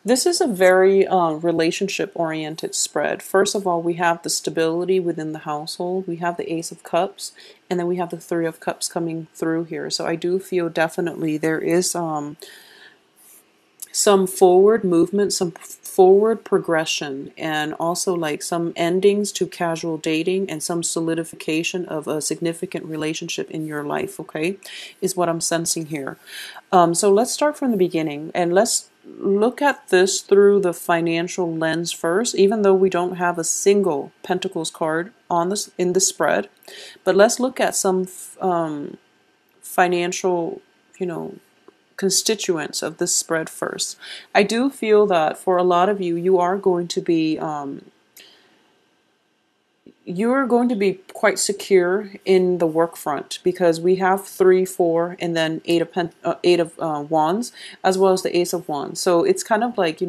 This is a very relationship-oriented spread. First of all, we have the stability within the household. We have the Ace of Cups, and then we have the Three of Cups coming through here. So I do feel definitely there is some forward movement, some forward progression, and also like some endings to casual dating and some solidification of a significant relationship in your life, okay, is what I'm sensing here. So let's start from the beginning and let's look at this through the financial lens first, even though we don't have a single Pentacles card on this in the spread. But let's look at some financial, constituents of this spread first. I do feel that for a lot of you, you are going to be quite secure in the work front because we have 3, 4, and then eight of wands, as well as the Ace of Wands. So it's kind of like,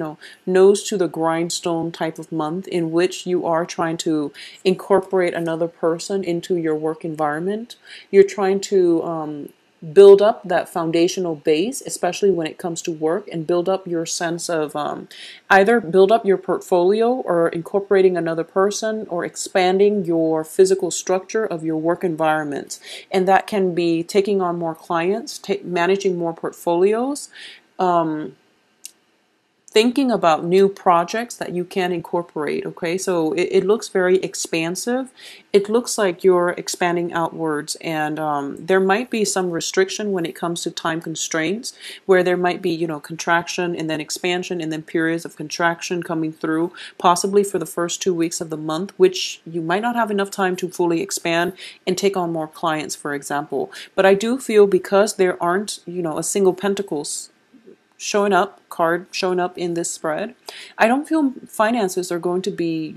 nose to the grindstone type of month in which you are trying to incorporate another person into your work environment. You're trying to build up that foundational base, especially when it comes to work, and build up your sense of either build up your portfolio or incorporating another person or expanding your physical structure of your work environment. And that can be taking on more clients, managing more portfolios, thinking about new projects that you can incorporate, okay? So it looks very expansive. It looks like you're expanding outwards, and there might be some restriction when it comes to time constraints, where there might be, contraction and then expansion and then periods of contraction coming through, possibly for the first 2 weeks of the month, which you might not have enough time to fully expand and take on more clients, for example. But I do feel because there aren't, a single Pentacles card showing up in this spread, I don't feel finances are going to be,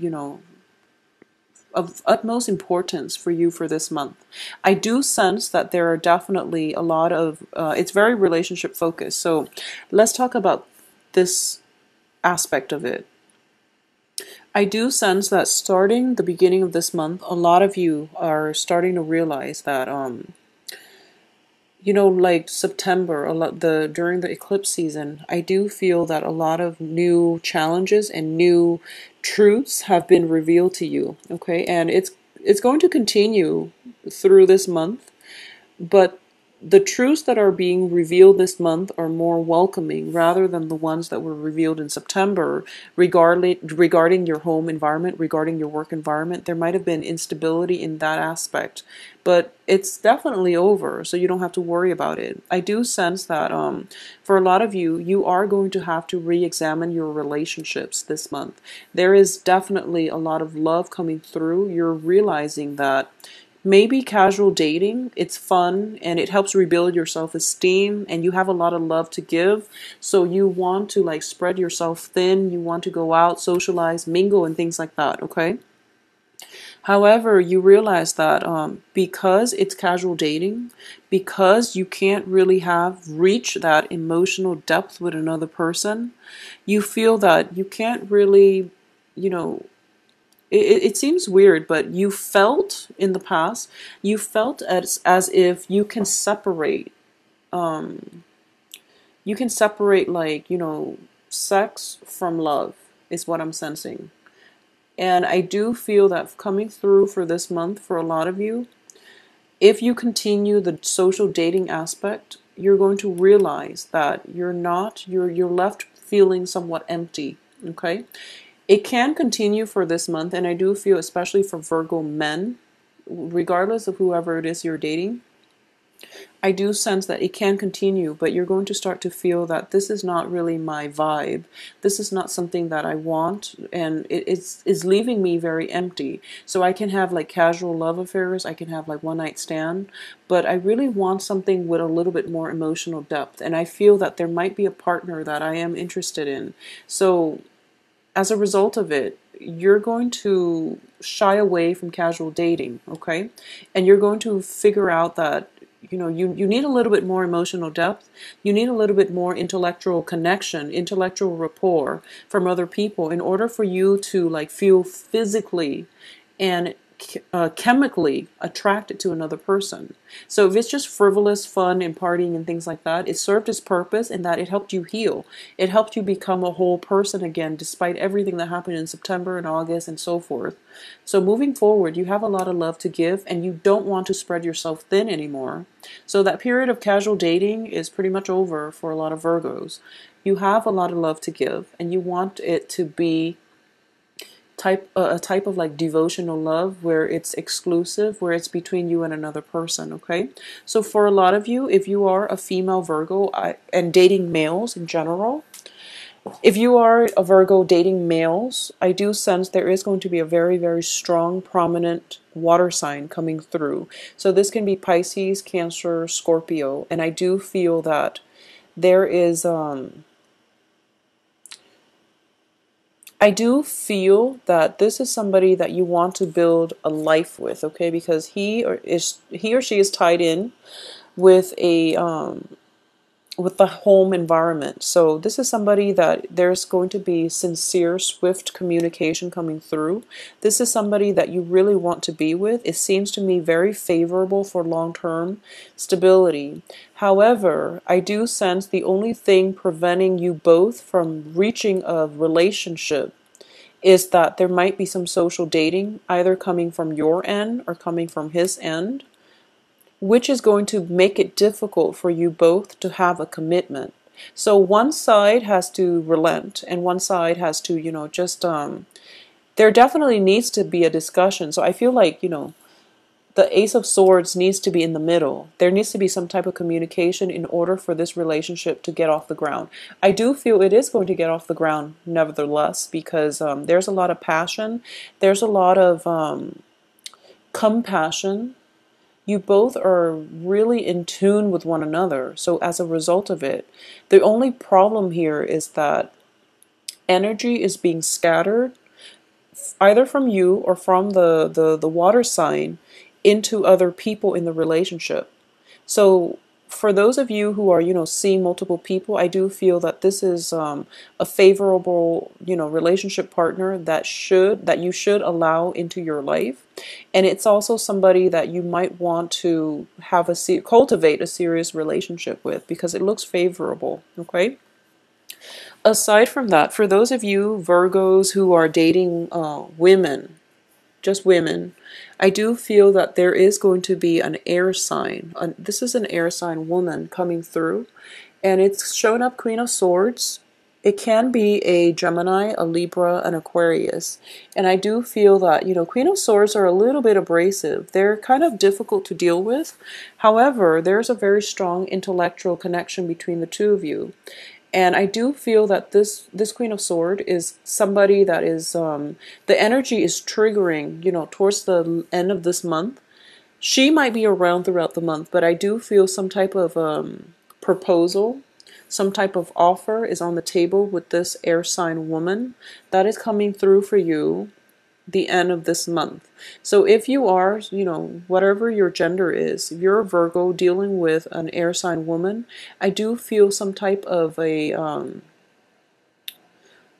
of utmost importance for you for this month. I do sense that there are definitely a lot of, it's very relationship focused. So let's talk about this aspect of it. I do sense that starting the beginning of this month, a lot of you are starting to realize that, like September, during the eclipse season, I do feel that a lot of new challenges and new truths have been revealed to you, okay? And it's going to continue through this month, but the truths that are being revealed this month are more welcoming rather than the ones that were revealed in September regarding your home environment, regarding your work environment. There might have been instability in that aspect, but it's definitely over, so you don't have to worry about it. I do sense that for a lot of you, you are going to have to re-examine your relationships this month. There is definitely a lot of love coming through. You're realizing that maybe casual dating, it's fun and it helps rebuild your self-esteem, and you have a lot of love to give. So you want to like spread yourself thin. You want to go out, socialize, mingle, and things like that, okay? However, you realize that because it's casual dating, because you can't really reach that emotional depth with another person, you feel that you can't really, it seems weird, but you felt in the past, you felt as if you can separate like, sex from love is what I'm sensing. And I do feel that coming through for this month for a lot of you, if you continue the social dating aspect, you're going to realize that you're left feeling somewhat empty, okay? It can continue for this month, and I do feel, especially for Virgo men, regardless of whoever it is you're dating, I do sense that it can continue, but you're going to start to feel that this is not really my vibe. This is not something that I want, and it's leaving me very empty. So I can have like casual love affairs, I can have like one night stand, but I really want something with a little bit more emotional depth, and I feel that there might be a partner that I am interested in. So as a result of it, you're going to shy away from casual dating, okay? And you're going to figure out that, you need a little bit more emotional depth. You need a little bit more intellectual connection, intellectual rapport from other people in order for you to like feel physically and chemically attracted to another person. So if it's just frivolous fun and partying and things like that, it served its purpose in that it helped you heal. It helped you become a whole person again, despite everything that happened in September and August and so forth. So moving forward, you have a lot of love to give and you don't want to spread yourself thin anymore. So that period of casual dating is pretty much over for a lot of Virgos. You have a lot of love to give and you want it to be a type of like devotional love where it's exclusive, where it's between you and another person. Okay, so for a lot of you, if you are a female Virgo and dating males in general, if you are a Virgo dating males, I do sense there is going to be a very, very strong, prominent water sign coming through. So this can be Pisces, Cancer, Scorpio, and I do feel that there is I do feel that this is somebody that you want to build a life with, okay? Because he or she is tied in with with the home environment. So this is somebody that there's going to be sincere, swift communication coming through. This is somebody that you really want to be with. It seems to me very favorable for long-term stability. However, I do sense the only thing preventing you both from reaching a relationship is that there might be some social dating, either coming from your end or coming from his end, which is going to make it difficult for you both to have a commitment. So one side has to relent and one side has to, there definitely needs to be a discussion. So I feel like, the Ace of Swords needs to be in the middle. There needs to be some type of communication in order for this relationship to get off the ground. I do feel it is going to get off the ground nevertheless, because there's a lot of passion. There's a lot of compassion. You both are really in tune with one another. So as a result of it, the only problem here is that energy is being scattered either from you or from the water sign into other people in the relationship. So for those of you who are, seeing multiple people, I do feel that this is a favorable, relationship partner that you should allow into your life. And it's also somebody that you might want to have cultivate a serious relationship with because it looks favorable, okay? Aside from that, for those of you Virgos who are dating women, just women, I do feel that there is going to be an air sign. This is an air sign woman coming through, and it's showing up Queen of Swords. It can be a Gemini, a Libra, an Aquarius. And I do feel that, Queen of Swords are a little bit abrasive. They're kind of difficult to deal with. However, there's a very strong intellectual connection between the two of you. And I do feel that this Queen of Swords is somebody that is, the energy is triggering, towards the end of this month. She might be around throughout the month, but I do feel some type of proposal, some type of offer is on the table with this air sign woman that is coming through for you the end of this month. So if you are, whatever your gender is, if you're a Virgo dealing with an air sign woman, I do feel some type of a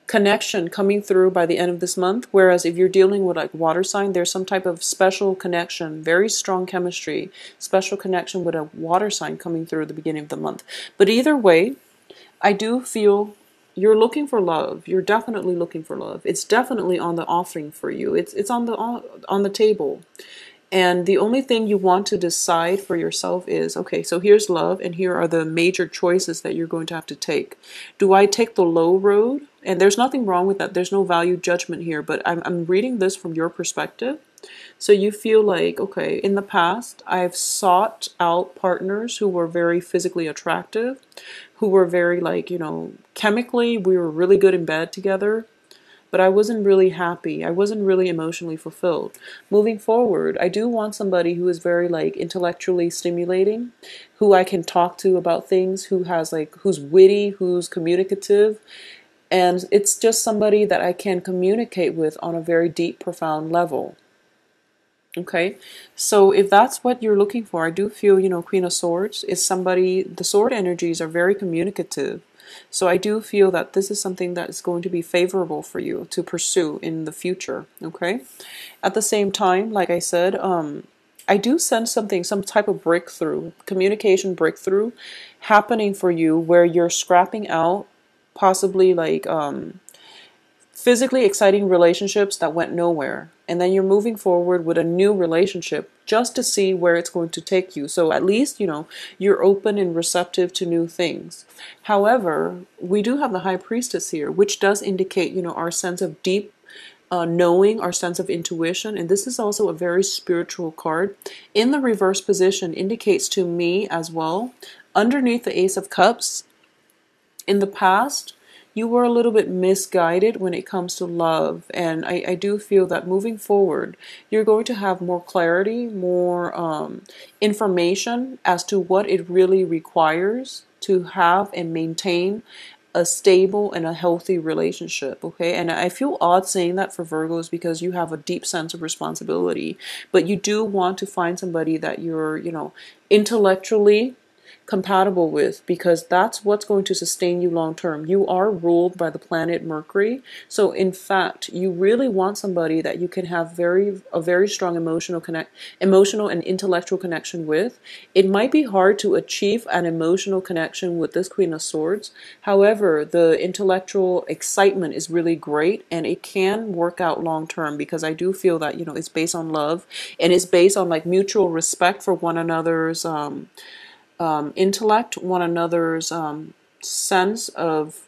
connection coming through by the end of this month. Whereas if you're dealing with like water sign, there's some type of special connection, very strong chemistry, special connection with a water sign coming through at the beginning of the month. But either way, I do feel you're looking for love. You're definitely looking for love. It's definitely on the offering for you. It's on the table. And the only thing you want to decide for yourself is, okay, so here's love and here are the major choices that you're going to have to take. Do I take the low road? And there's nothing wrong with that. There's no value judgment here, but I'm reading this from your perspective. So you feel like, okay, in the past, I've sought out partners who were very physically attractive, who were very chemically, we were really good in bed together, but I wasn't really happy. I wasn't really emotionally fulfilled. Moving forward, I do want somebody who is very intellectually stimulating, who I can talk to about things, who's witty, who's communicative. And it's just somebody that I can communicate with on a very deep, profound level. Okay, so if that's what you're looking for, I do feel, Queen of Swords is somebody, the sword energies are very communicative. So I do feel that this is something that is going to be favorable for you to pursue in the future, okay? At the same time, like I said, I do sense something, some type of breakthrough, communication breakthrough happening for you where you're scrapping out possibly like physically exciting relationships that went nowhere. And then you're moving forward with a new relationship just to see where it's going to take you. So at least, you're open and receptive to new things. However, we do have the High Priestess here, which does indicate, our sense of deep knowing, our sense of intuition. And this is also a very spiritual card. In the reverse position indicates to me as well, underneath the Ace of Cups, in the past, you were a little bit misguided when it comes to love. And I do feel that moving forward, you're going to have more clarity, more information as to what it really requires to have and maintain a stable and a healthy relationship, okay? And I feel odd saying that for Virgos because you have a deep sense of responsibility, but you do want to find somebody that you're, intellectually compatible with, because that's what's going to sustain you long term. You are ruled by the planet Mercury. So in fact, you really want somebody that you can have a very strong emotional and intellectual connection with. It might be hard to achieve an emotional connection with this Queen of Swords. However, the intellectual excitement is really great and it can work out long term, because I do feel that, it's based on love and it's based on like mutual respect for one another's intellect, one another's sense of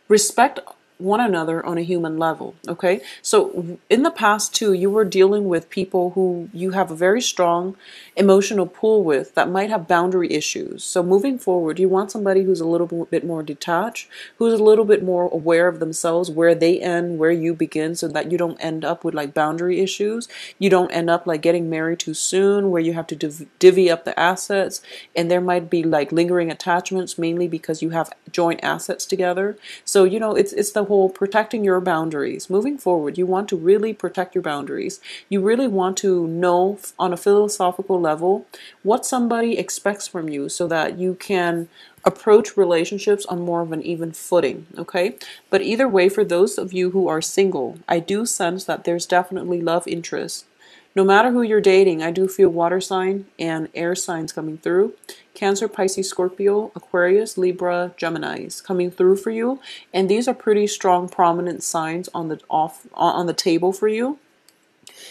respect one another on a human level, okay? So in the past too, you were dealing with people who you have a very strong emotional pull with that might have boundary issues. So moving forward, you want somebody who's a little bit more detached, who's a little bit more aware of themselves, where they end, where you begin, so that you don't end up with like boundary issues. You don't end up like getting married too soon, where you have to divvy up the assets, and there might be like lingering attachments, mainly because you have joint assets together. So, it's the whole protecting your boundaries. Moving forward, you want to really protect your boundaries. You really want to know on a philosophical level what somebody expects from you, so that you can approach relationships on more of an even footing, okay? But either way, for those of you who are single, I do sense that there's definitely love interest. No matter who you're dating, I do feel water sign and air signs coming through. Cancer, Pisces, Scorpio, Aquarius, Libra, Geminis coming through for you. And these are pretty strong, prominent signs on the table for you.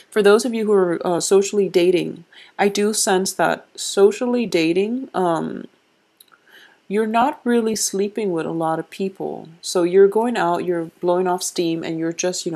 For those of you who are socially dating, I do sense that socially dating, you're not really sleeping with a lot of people. So you're going out, you're blowing off steam, and you're just,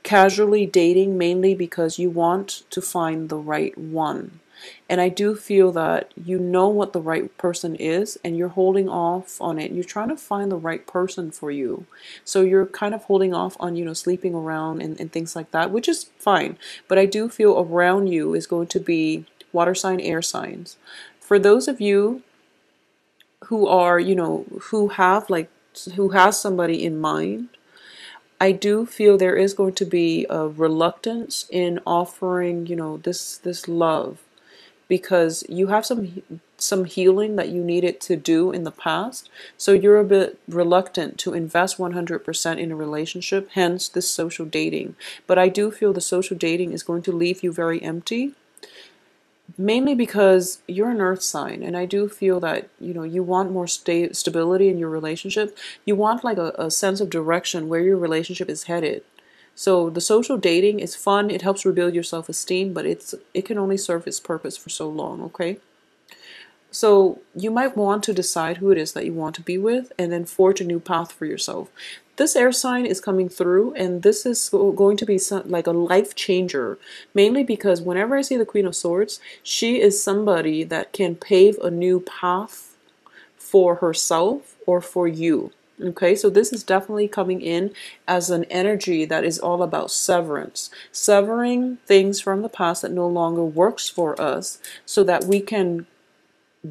casually dating, mainly because you want to find the right one. And I do feel that you know what the right person is, and you're holding off on it. You're trying to find the right person for you. So you're kind of holding off on, sleeping around and things like that, which is fine. But I do feel around you is going to be water sign, air signs. For those of you who are, who has somebody in mind, I do feel there is going to be a reluctance in offering, this love, because you have some healing that you needed to do in the past. So you're a bit reluctant to invest 100% in a relationship, hence this social dating. But I do feel the social dating is going to leave you very empty, mainly because you're an earth sign, and I do feel that you want more stability in your relationship. You want like a sense of direction where your relationship is headed. So the social dating is fun, it helps rebuild your self-esteem, but it can only serve its purpose for so long, okay? So you might want to decide who it is that you want to be with, and then forge a new path for yourself. This air sign is coming through, and this is going to be like a life changer, mainly because whenever I see the Queen of Swords, she is somebody that can pave a new path for herself or for you. Okay, so this is definitely coming in as an energy that is all about severance, severing things from the past that no longer works for us, so that we can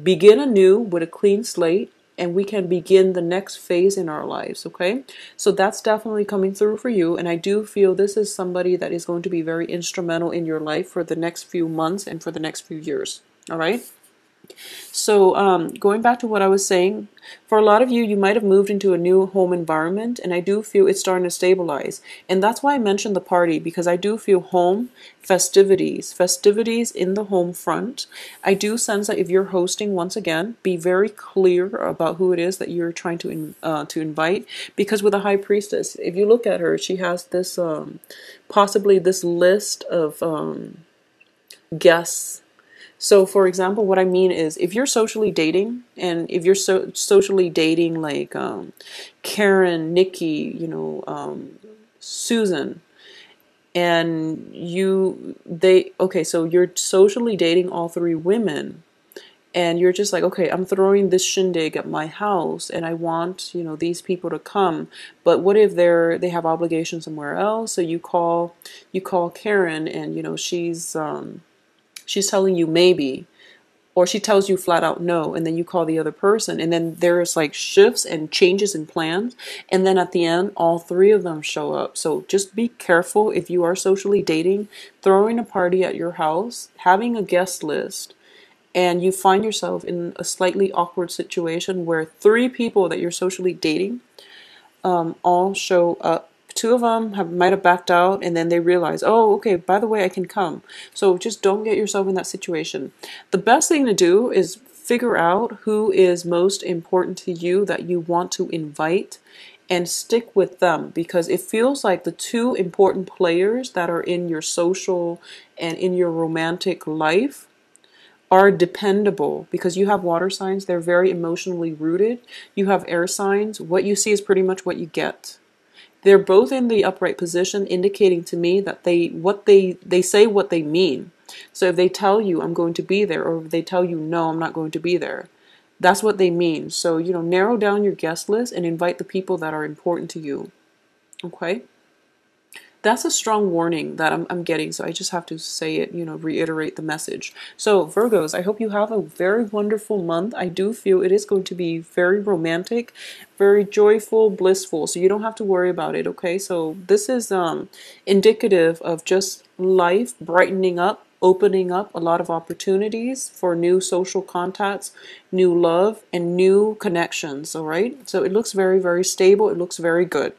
begin anew with a clean slate, and we can begin the next phase in our lives, okay? So that's definitely coming through for you, and I do feel this is somebody that is going to be very instrumental in your life for the next few months and for the next few years, all right? So, going back to what I was saying, for a lot of you, you might have moved into a new home environment, and I do feel it's starting to stabilize. And that's why I mentioned the party, because I do feel home festivities in the home front. I do sense that if you're hosting, once again, be very clear about who it is that you're trying to invite. Because with a high priestess, if you look at her, she has this possibly this list of guests. So, for example, what I mean is if you're socially dating, and if you're socially dating like Karen, Nikki, Susan, and okay, so you're socially dating all three women, and you're just like, okay, I'm throwing this shindig at my house, and I want, these people to come, but what if they have obligations somewhere else? So you call Karen, and she's telling you maybe, or she tells you flat out no, and then you call the other person, and then there's like shifts and changes in plans, and then at the end all three of them show up. So just be careful if you are socially dating, throwing a party at your house, having a guest list, and you find yourself in a slightly awkward situation where three people that you're socially dating all show up. Two of them might have backed out, and then they realize, oh, okay, by the way, I can come. So just don't get yourself in that situation. The best thing to do is figure out who is most important to you that you want to invite, and stick with them, because it feels like the two important players that are in your social and in your romantic life are dependable, because you have water signs. They're very emotionally rooted. You have air signs. What you see is pretty much what you get. They're both in the upright position, indicating to me that they say what they mean. So if they tell you I'm going to be there, or if they tell you no, I'm not going to be there, that's what they mean. So, narrow down your guest list and invite the people that are important to you. Okay? That's a strong warning that I'm getting, so I just have to say it, reiterate the message. So, Virgos, I hope you have a very wonderful month. I do feel it is going to be very romantic, very joyful, blissful, so you don't have to worry about it, okay? So, this is indicative of just life brightening up, opening up a lot of opportunities for new social contacts, new love, and new connections, all right? So, it looks very, very stable. It looks very good.